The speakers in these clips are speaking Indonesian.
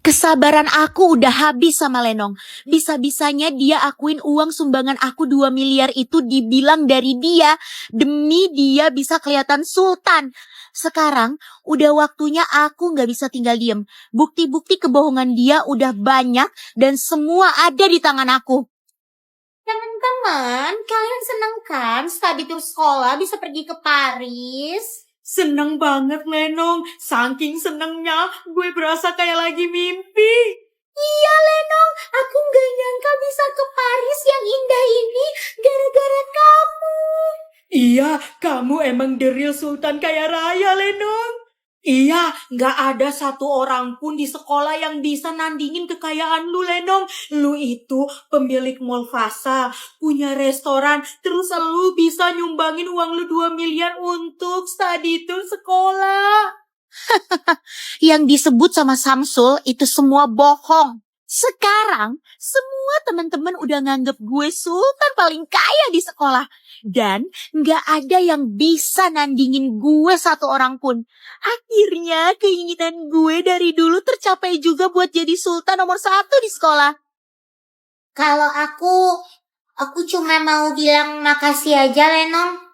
Kesabaran aku udah habis sama Lenong. Bisa-bisanya dia akuin uang sumbangan aku 2 miliar itu dibilang dari dia. Demi dia bisa kelihatan sultan. Sekarang udah waktunya aku gak bisa tinggal diem. Bukti-bukti kebohongan dia udah banyak dan semua ada di tangan aku. Teman-teman, kalian seneng kan study tour sekolah bisa pergi ke Paris? Seneng banget, Lenong. Saking senengnya, gue berasa kayak lagi mimpi. Iya, Lenong. Aku gak nyangka bisa ke Paris yang indah ini gara-gara kamu. Iya, kamu emang the real sultan kaya raya, Lenong. Iya, gak ada satu orang pun di sekolah yang bisa nandingin kekayaan lu, Lenong. Lu itu pemilik mall Fasa, punya restoran, terus lu bisa nyumbangin uang lu 2 miliar untuk study tour sekolah. Yang disebut sama Samsul itu semua bohong. Sekarang semua teman-teman udah nganggep gue sultan paling kaya di sekolah. Dan gak ada yang bisa nandingin gue satu orang pun. Akhirnya keinginan gue dari dulu tercapai juga buat jadi sultan nomor 1 di sekolah. Kalau aku cuma mau bilang makasih aja, Lenong.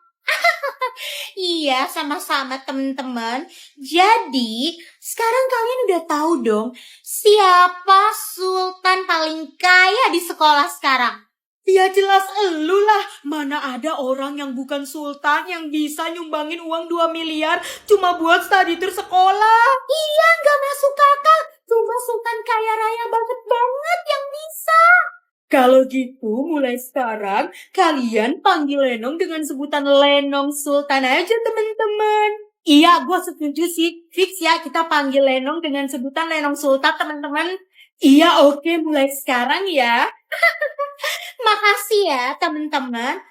Iya, sama-sama teman-teman. Jadi, sekarang kalian udah tahu dong siapa sultan paling kaya di sekolah sekarang. Ya jelas elu lah. Mana ada orang yang bukan sultan yang bisa nyumbangin uang 2 miliar cuma buat study tour sekolah. Iya, gak masuk akal. Cuma sultan kaya raya banget yang bisa. Kalau gitu, mulai sekarang kalian panggil Lenong dengan sebutan Lenong Sultan aja, teman-teman. Iya, gue setuju sih. Fix ya, kita panggil Lenong dengan sebutan Lenong Sultan, teman-teman. Iya, oke, mulai sekarang ya. Makasih ya, teman-teman.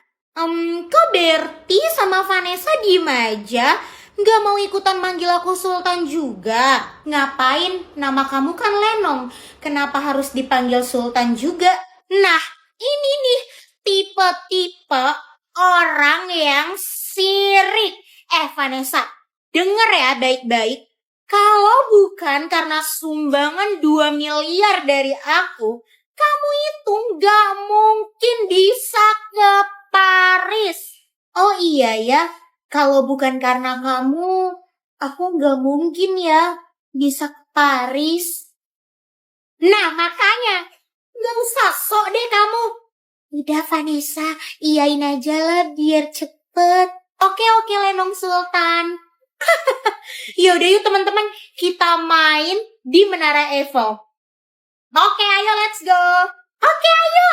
Kok Berti sama Vanessa diem aja? Gak mau ikutan manggil aku Sultan juga? Ngapain? Nama kamu kan Lenong. Kenapa harus dipanggil Sultan juga? Nah, ini nih tipe-tipe orang yang sirik. Vanessa, denger ya baik-baik. Kalau bukan karena sumbangan 2 miliar dari aku, kamu itu gak mungkin bisa ke Paris. Oh iya ya, kalau bukan karena kamu, aku gak mungkin ya bisa ke Paris. Nah makanya, gak usah sok deh kamu. Udah Vanessa, iyain aja lah biar cepet. Oke Lenong Sultan. Yaudah yuk teman-teman, kita main di Menara Eiffel. Oke, ayo let's go. Oke, ayo.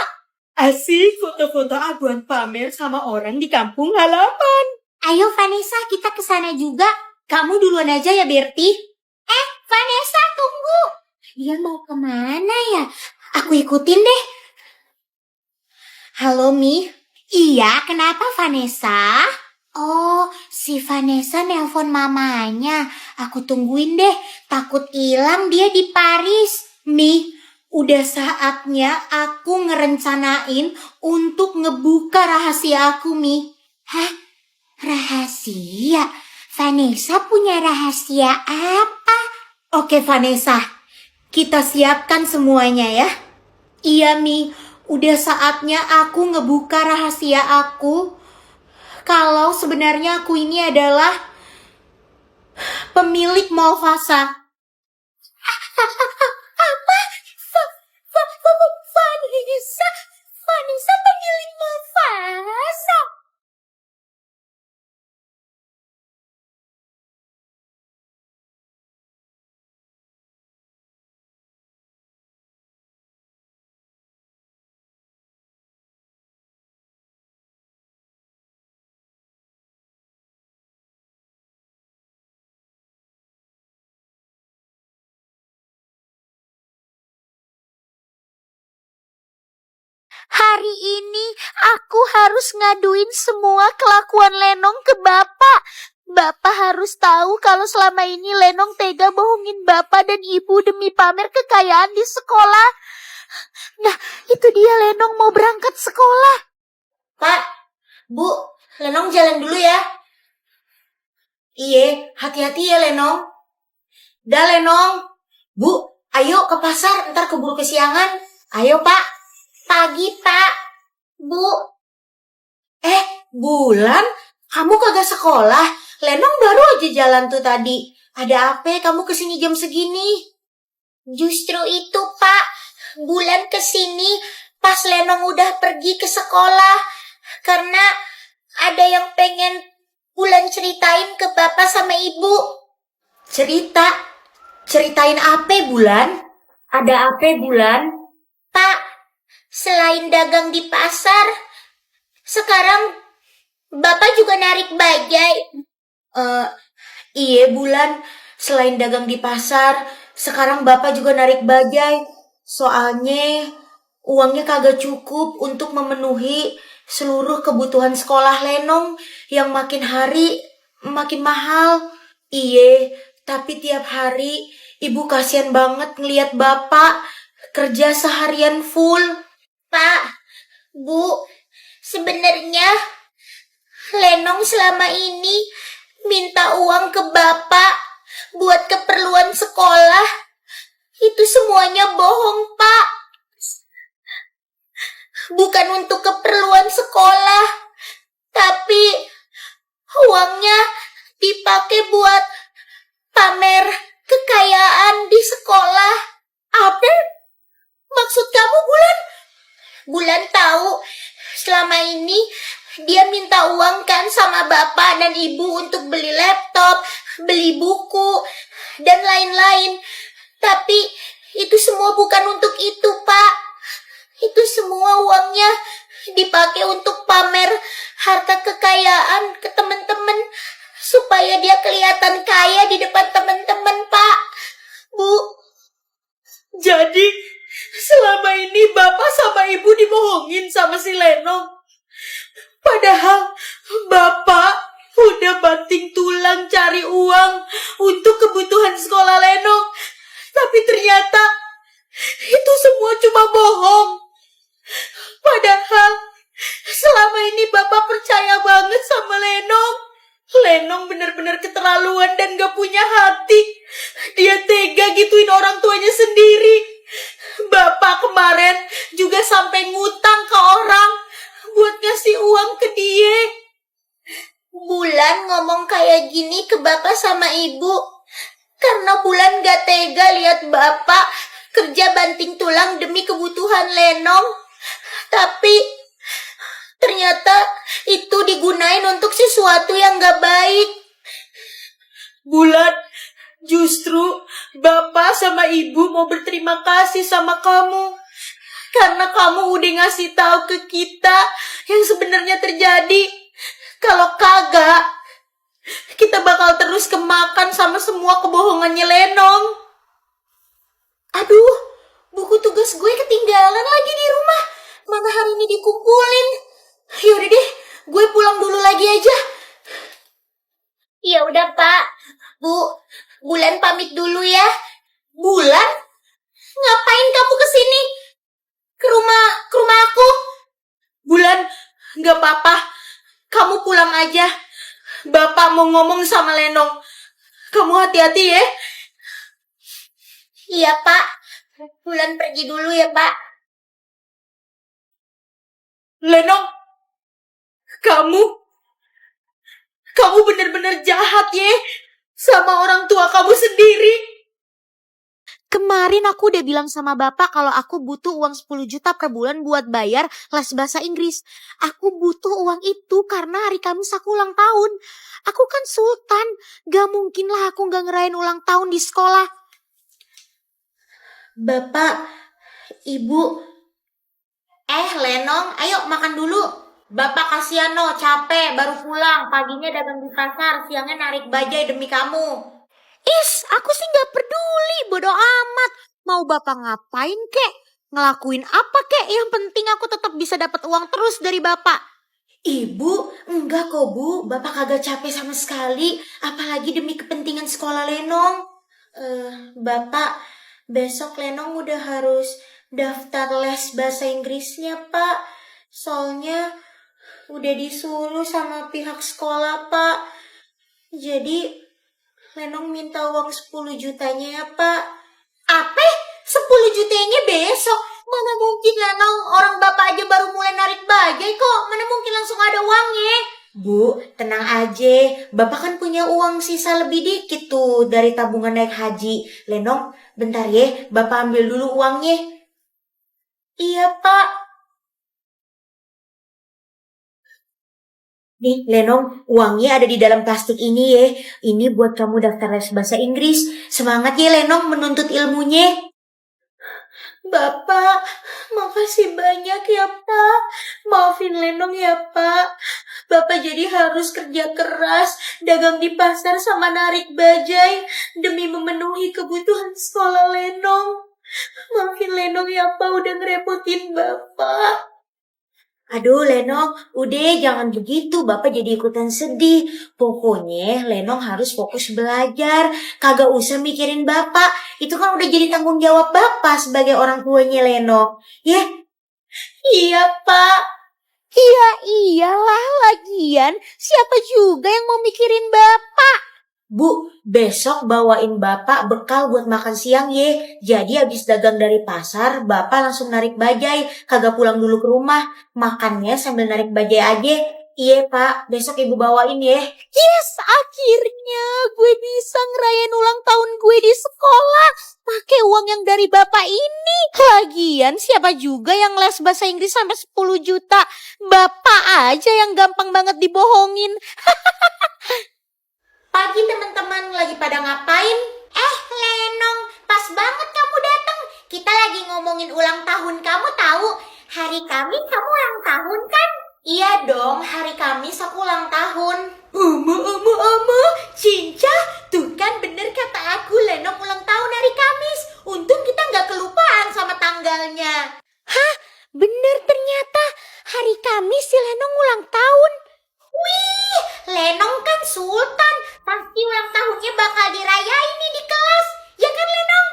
Asik foto-foto abuan pamer sama orang di kampung halaman. Ayo Vanessa, kita ke sana juga. Kamu duluan aja ya, Berti. Vanessa, tunggu. Dia mau kemana ya? Aku ikutin deh. Halo, Mi. Iya, kenapa Vanessa? Oh, si Vanessa nelpon mamanya. Aku tungguin deh. Takut hilang dia di Paris. Mi, udah saatnya aku ngerencanain untuk ngebuka rahasia aku, Mi. Hah? Rahasia? Vanessa punya rahasia apa? Oke, Vanessa. Kita siapkan semuanya ya. Iya, Mi. Udah saatnya aku ngebuka rahasia aku. Kalau sebenarnya aku ini adalah pemilik Mall Fasa. Apa? Vanessa? Vanessa pemilik Mall Fasa? Hari ini aku harus ngaduin semua kelakuan Lenong ke Bapak. Bapak harus tahu kalau selama ini Lenong tega bohongin Bapak dan Ibu demi pamer kekayaan di sekolah. Nah, itu dia Lenong mau berangkat sekolah. Pak, Bu, Lenong jalan dulu ya. Iya, hati-hati ya Lenong. Dah Lenong. Bu, Ayo ke pasar, ntar keburu kesiangan. Ayo, Pak. Pagi, Pak. Bu. Bulan, kamu kagak sekolah? Lenong baru aja jalan tuh tadi. Ada apa kamu kesini jam segini? Justru itu, Pak. Bulan kesini pas Lenong udah pergi ke sekolah. Karena ada yang pengen Bulan ceritain ke Bapak sama Ibu. Cerita? Ceritain apa, Bulan? Ada apa, Bulan? Pak, selain dagang di pasar, sekarang Bapak juga narik bajai. Iya, Bulan. Selain dagang di pasar, sekarang Bapak juga narik bajai. Soalnya uangnya kagak cukup untuk memenuhi seluruh kebutuhan sekolah Lenong yang makin hari makin mahal. Iya, tapi tiap hari Ibu kasihan banget ngeliat Bapak kerja seharian full. Pak, Bu, sebenarnya Lenong selama ini minta uang ke Bapak buat keperluan sekolah. Itu semuanya bohong, Pak. Bukan untuk keperluan sekolah, tapi uangnya dipakai buat pamer kekayaan di sekolah. Apa? Maksud kamu, Bulan? Bulan tahu selama ini dia minta uang kan sama bapak dan ibu untuk beli laptop, beli buku, dan lain-lain. Tapi itu semua bukan untuk itu, Pak. Itu semua uangnya dipakai untuk pamer harta kekayaan ke teman-teman supaya dia kelihatan kaya di depan teman-teman, Pak. Bu. Jadi, selama ini Bapak sama Ibu dibohongin sama si Lenong. Padahal Bapak udah banting tulang cari uang untuk kebutuhan sekolah Lenong. Tapi ternyata itu semua cuma bohong. Padahal selama ini Bapak percaya banget sama Lenong. Lenong benar-benar keterlaluan dan gak punya hati. Dia tega gituin orang tuanya sendiri. Bapak kemarin juga sampai ngutang ke orang buat ngasih uang ke dia. Bulan ngomong kayak gini ke bapak sama ibu karena Bulan gak tega lihat bapak kerja banting tulang demi kebutuhan Lenong. Tapi ternyata itu digunain untuk sesuatu yang gak baik. Bulan, justru Bapak sama Ibu mau berterima kasih sama kamu. Karena kamu udah ngasih tahu ke kita yang sebenarnya terjadi. Kalau kagak, kita bakal terus kemakan sama semua kebohongannya Lenong. Aduh, buku tugas gue ketinggalan lagi di rumah. Mana hari ini dikumpulin. Yaudah deh, gue pulang dulu lagi aja. Ya udah, Pak. Bu, Bulan pamit dulu ya. Bulan? Ngapain kamu kesini? Ke rumah aku? Bulan, gak apa-apa. Kamu pulang aja. Bapak mau ngomong sama Lenong. Kamu hati-hati ya. Iya, Pak. Bulan pergi dulu ya, Pak. Lenong, kamu benar-benar jahat ya sama orang tua kamu sendiri. Kemarin aku udah bilang sama bapak kalau aku butuh uang 10 juta per bulan buat bayar les bahasa Inggris. Aku butuh uang itu karena hari Kamis aku ulang tahun. Aku kan sultan, gak mungkin lah aku gak ngerayain ulang tahun di sekolah. Bapak, Ibu. Lenong, ayo makan dulu. Bapak kasihan no, capek, baru pulang. Paginya dagang di pasar, siangnya narik bajai demi kamu. Aku sih gak peduli, bodo amat. Mau bapak ngapain kek? Ngelakuin apa kek? Yang penting aku tetap bisa dapat uang terus dari bapak. Ibu, enggak kok Bu. Bapak kagak capek sama sekali. Apalagi demi kepentingan sekolah Lenong. Bapak, besok Lenong udah harus daftar les bahasa Inggrisnya, Pak. Soalnya udah disuruh sama pihak sekolah, Pak. Jadi Lenong minta uang 10 jutanya ya, Pak. Apa? cutenya besok. Mana mungkin Lenong, orang bapak aja baru mulai narik bajai kok. Mana mungkin langsung ada uangnya. Bu, tenang aja. Bapak kan punya uang sisa lebih dikit tuh dari tabungan naik haji. Lenong, bentar ya, Bapak ambil dulu uangnya. Iya, Pak. Nih, Lenong, uangnya ada di dalam plastik ini ya. Ini buat kamu daftar les bahasa Inggris. Semangat ya, Lenong, menuntut ilmunya. Bapak, makasih banyak ya, Pak. Maafin Lenong ya, Pak. Bapak jadi harus kerja keras, dagang di pasar sama narik bajai demi memenuhi kebutuhan sekolah Lenong. Maafin Lenong ya, Pak, udah ngerepotin Bapak. Aduh, Lenong, udah jangan begitu. Bapak jadi ikutan sedih. Pokoknya Lenong harus fokus belajar. Kagak usah mikirin Bapak. Itu kan udah jadi tanggung jawab Bapak sebagai orang tuanya Lenong. Ya? Iya, Pak. Ya iyalah, lagian siapa juga yang mau mikirin Bapak? Bu, besok bawain Bapak bekal buat makan siang ye. Jadi habis dagang dari pasar, Bapak langsung narik bajai. Kagak pulang dulu ke rumah. Makannya sambil narik bajai aja. Iya, Pak. Besok Ibu bawain ye. Yes, akhirnya gue bisa ngerayain ulang tahun gue di sekolah pakai uang yang dari Bapak ini. Lagian siapa juga yang les bahasa Inggris sampai 10 juta? Bapak aja yang gampang banget dibohongin. Pagi teman-teman, lagi pada ngapain? Lenong, pas banget kamu datang. Kita lagi ngomongin ulang tahun kamu tahu. Hari Kamis kamu ulang tahun kan? Iya dong, hari Kamis aku ulang tahun. Cinca, tuh kan bener kata aku, Lenong ulang tahun hari Kamis. Untung kita nggak kelupaan sama tanggalnya. Bener ternyata hari Kamis si Lenong ulang tahun. Wih, Lenong kan Sultan. Pasti ulang tahunnya bakal dirayain nih di kelas. Ya kan Lenong?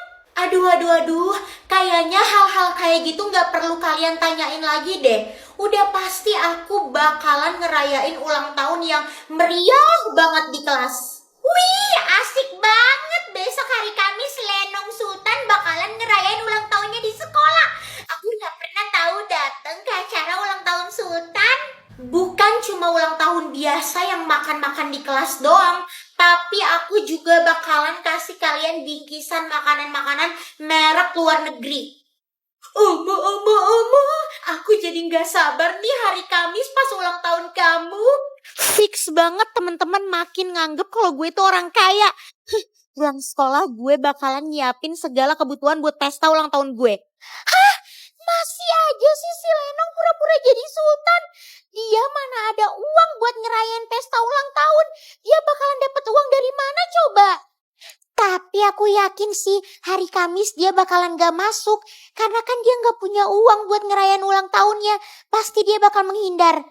Aduh. Kayaknya hal-hal kayak gitu nggak perlu kalian tanyain lagi deh. Udah pasti aku bakalan ngerayain ulang tahun yang meriah banget di kelas. Wih, asik banget. Besok hari Kamis Lenong Sultan bakalan ngerayain ulang tahunnya di sekolah. Aku nggak pernah tahu datang ke acara ulang tahun Sultan. Bukan cuma ulang tahun biasa yang makan-makan di kelas doang, tapi aku juga bakalan kasih kalian bingkisan makanan-makanan merek luar negeri. Oma, aku jadi nggak sabar nih hari Kamis pas ulang tahun kamu. Fix banget teman-teman makin nganggep kalau gue tuh orang kaya. Pulang sekolah gue bakalan nyiapin segala kebutuhan buat pesta ulang tahun gue. Masih aja sih si Lenong pura-pura jadi sultan. Dia mana ada uang buat ngerayain pesta ulang tahun. Dia bakalan dapat uang dari mana coba? Tapi aku yakin sih hari Kamis dia bakalan gak masuk. Karena kan dia gak punya uang buat ngerayain ulang tahunnya. Pasti dia bakal menghindar.